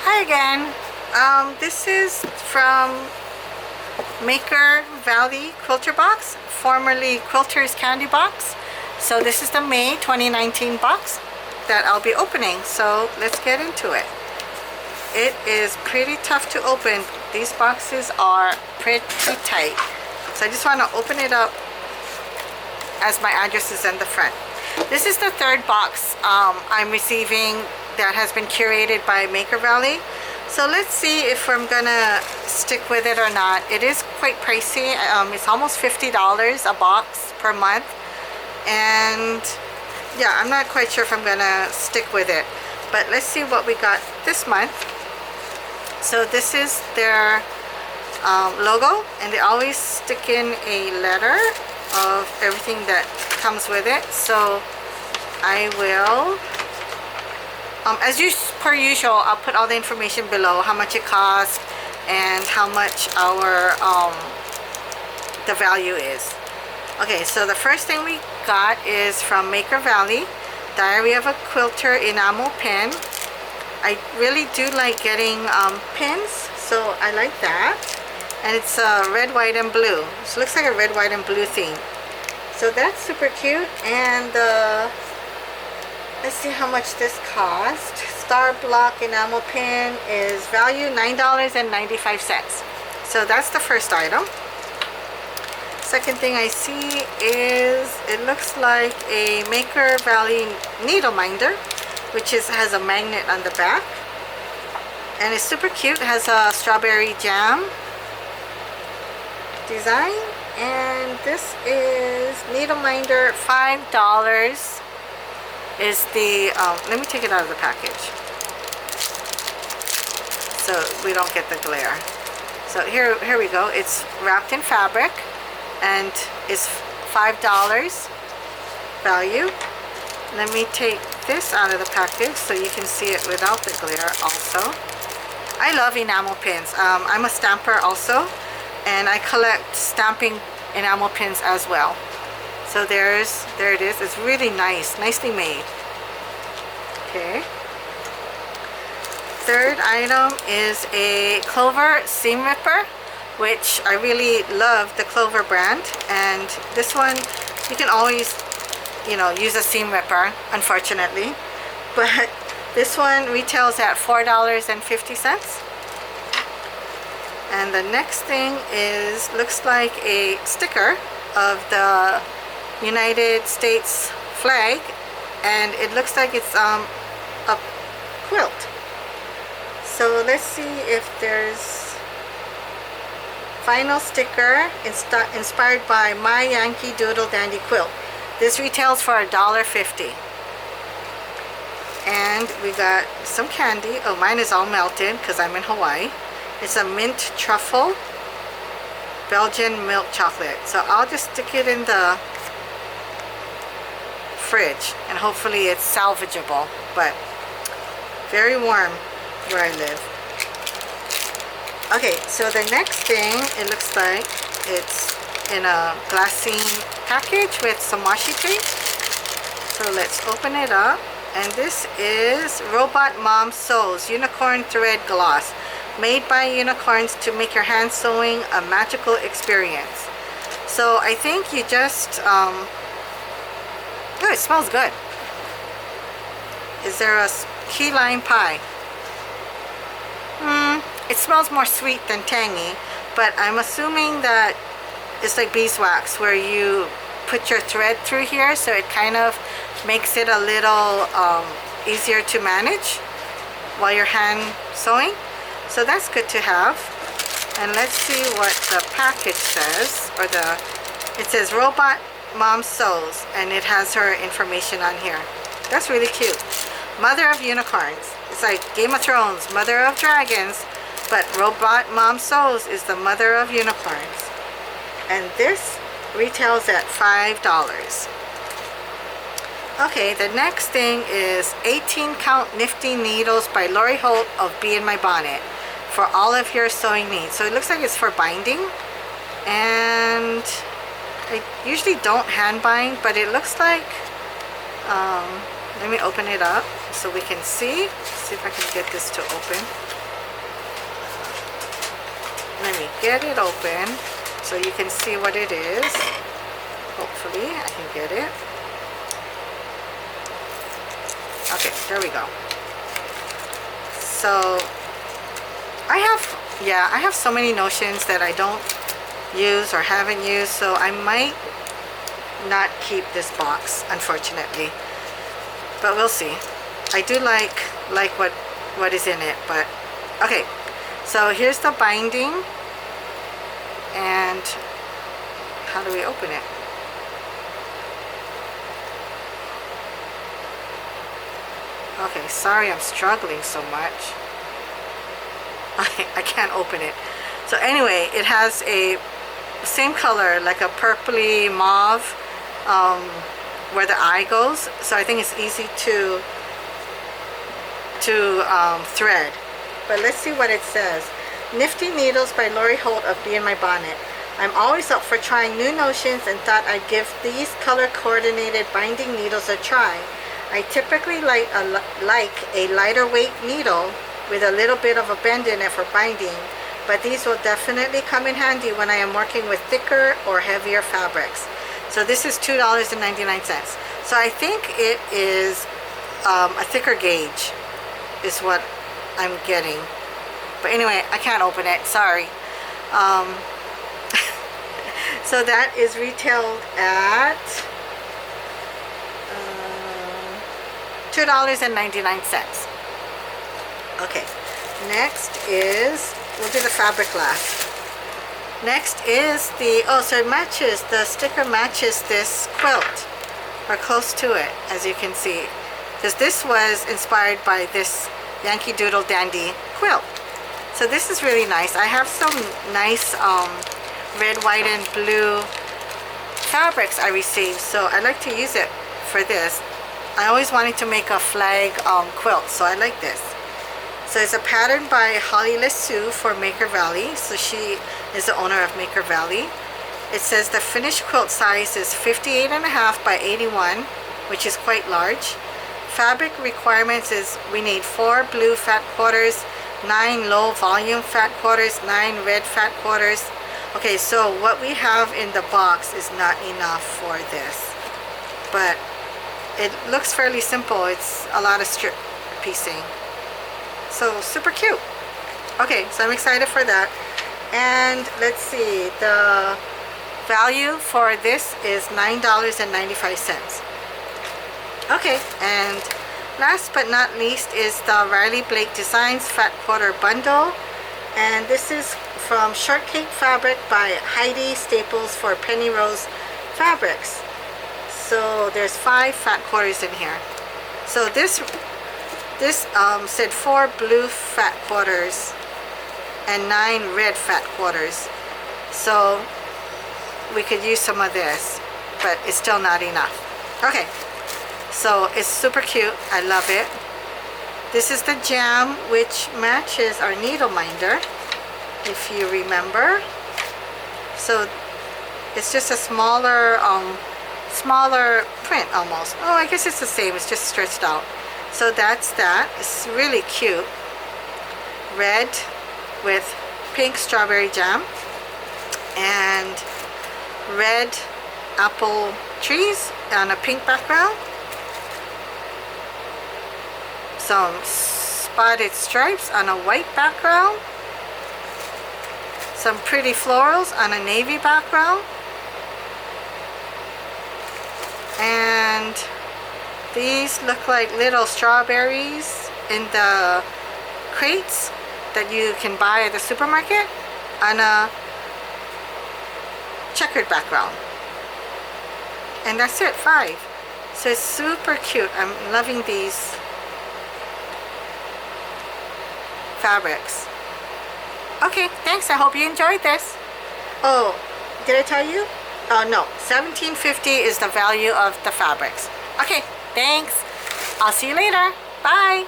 Hi again. This is from Maker Valley Quilter Box, formerly Quilter's Candy Box. So this is the May 2019 box that I'll be opening. So let's get into it. It is pretty tough to open. These boxes are pretty tight. So I just want to open it up as my address is in the front. This is the third box I'm receiving that has been curated by Maker Valley. So let's see if I'm gonna stick with it or not. It is quite pricey. It's almost $50 a box per month, and yeah, I'm not quite sure if I'm gonna stick with it, but let's see what we got this month. So this is their logo, and they always stick in a letter of everything that comes with it. So I will, per usual, I'll put all the information below, how much it costs and how much the value is. Okay, so the first thing we got is from Maker Valley, Diary of a Quilter Enamel Pen. I really do like getting pins, so I like that. And it's red, white, and blue. So it looks like a red, white, and blue theme. So that's super cute. And let's see how much this cost. Star Block Enamel Pen is value $9.95. So that's the first item. Second thing I see is, it looks like a Maker Valley needle minder, which has a magnet on the back. And it's super cute. It has a strawberry jam design. And this is needle minder, $5 is the, let me take it out of the package so we don't get the glare. So here we go. It's wrapped in fabric and is $5 value. Let me take this out of the package so you can see it without the glare also. I love enamel pins. I'm a stamper also, and I collect stamping enamel pins as well. So there it is. It's really nice, nicely made. Okay. Third item is a Clover seam ripper, which I really love the Clover brand. And this one, you can always, use a seam ripper, unfortunately. But this one retails at $4.50. And the next thing looks like a sticker of the United States flag, and it looks like it's a quilt. So let's see if there's final sticker inspired by my Yankee Doodle Dandy quilt. This retails for $1.50. And we got some candy. Oh, mine is all melted because I'm in Hawaii. It's a mint truffle Belgian milk chocolate. So I'll just stick it in the fridge and hopefully it's salvageable, but very warm where I live. Okay, so the next thing, it looks like it's in a glassine package with some washi tape. So let's open it up, and this is Robot Mom Sews Unicorn Thread Gloss, made by unicorns to make your hand sewing a magical experience. So I think you just oh, it smells good. Is there a key lime pie? It smells more sweet than tangy, but I'm assuming that it's like beeswax, where you put your thread through here, so it kind of makes it a little easier to manage while you're hand sewing. So that's good to have. And let's see what the package says, it says Robot Mom Sews, and it has her information on here. That's really cute. Mother of unicorns. It's like Game of Thrones, Mother of dragons, but Robot Mom Sews is the mother of unicorns. And this retails at $5. Okay, the next thing is 18 count Nifty needles by Laurie Holt of Be in My Bonnet for all of your sewing needs. So it looks like it's for binding, and I usually don't hand bind, but it looks like, let me open it up so we can see if I can get this to open. Let me get it open so you can see what it is. Hopefully I can get it. Okay, there we go. So I have so many notions that I don't use or haven't used, so I might not keep this box, unfortunately, but we'll see. I do like what is in it, but okay. So here's the binding, and how do we open it? Okay, sorry I'm struggling so much. I can't open it. So anyway, it has a same color, like a purpley mauve, where the eye goes. So I think it's easy to thread. But let's see what it says. Nifty Needles by Laurie Holt of Be in My Bonnet. I'm always up for trying new notions and thought I'd give these color coordinated binding needles a try. I typically like a lighter weight needle with a little bit of a bend in it for binding, but these will definitely come in handy when I am working with thicker or heavier fabrics. So this is $2.99. So I think it is a thicker gauge is what I'm getting. But anyway, I can't open it, sorry. So that is retailed at $2.99. Okay, next is, we'll do the fabric last. Next is the, oh, so it matches, the sticker matches this quilt, or close to it, as you can see. Because this was inspired by this Yankee Doodle Dandy quilt. So this is really nice. I have some nice red, white, and blue fabrics I received, so I like to use it for this. I always wanted to make a flag quilt, so I like this. So it's a pattern by Lesue for Maker Valley. So she is the owner of Maker Valley. It says the finished quilt size is 58.5 by 81, which is quite large. Fabric requirements is we need 4 blue fat quarters, 9 low volume fat quarters, 9 red fat quarters. Okay, so what we have in the box is not enough for this, but it looks fairly simple. It's a lot of strip piecing. So super cute. Okay, so I'm excited for that. And let's see, the value for this is $9.95. Okay, and last but not least is the Riley Blake Designs Fat Quarter Bundle. And this is from Shortcake Fabric by Heidi Staples for Penny Rose Fabrics. So there's 5 fat quarters in here. So this said 4 blue fat quarters and 9 red fat quarters. So we could use some of this, but it's still not enough. Okay, so it's super cute. I love it. This is the jam, which matches our needle minder, if you remember. So it's just a smaller print almost. Oh, I guess it's the same, it's just stretched out. So that's that. It's really cute. Red with pink strawberry jam and red apple trees on a pink background. Some spotted stripes on a white background. Some pretty florals on a navy background. And these look like little strawberries in the crates that you can buy at the supermarket on a checkered background. And that's it, 5. So it's super cute. I'm loving these fabrics. Okay, thanks. I hope you enjoyed this. Oh, did I tell you? Oh no, $17.50 is the value of the fabrics. Okay, thanks. I'll see you later. Bye.